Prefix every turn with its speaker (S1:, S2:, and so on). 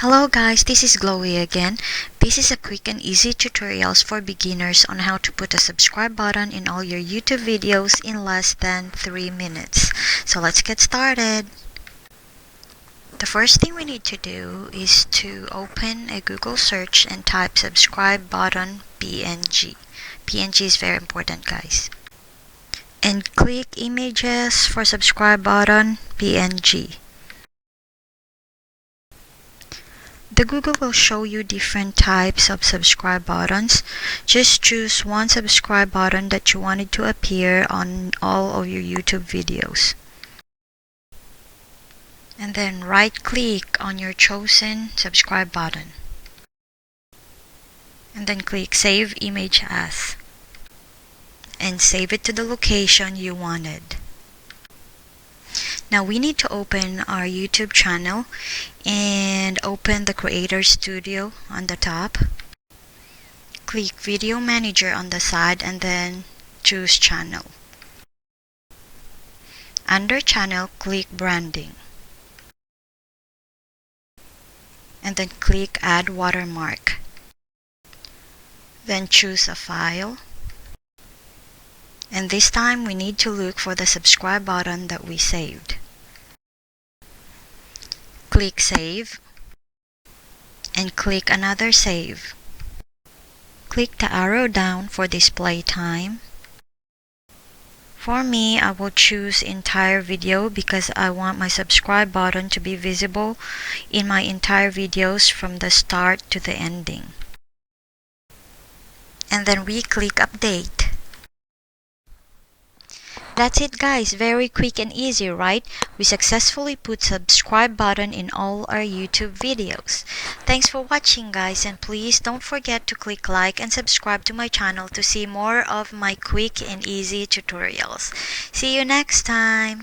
S1: Hello guys, this is Glowy again. This is a quick and easy tutorials for beginners on how to put a subscribe button in all your YouTube videos in less than 3 minutes. So let's get started. The first thing we need to do is to open a Google search and type subscribe button PNG. PNG is very important, guys. And click images for subscribe button PNG. The Google will show you different types of subscribe buttons. Just choose one subscribe button that you wanted to appear on all of your YouTube videos. And then right click on your chosen subscribe button. And then click Save Image As. And save it to the location you wanted. Now we need to open our YouTube channel and open the Creator Studio on the top. Click Video Manager on the side and then choose Channel. Under Channel, click Branding. And then click Add Watermark. Then choose a file. And this time we need to look for the subscribe button that we saved. Click Save and click another save. Click the arrow down for display time. For me, I will choose entire video because I want my subscribe button to be visible in my entire videos from the start to the ending. And then we click Update. That's it guys, very quick and easy, right? We successfully put subscribe button in all our YouTube videos. Thanks for watching guys, and please don't forget to click like and subscribe to my channel to see more of my quick and easy tutorials. See you next time!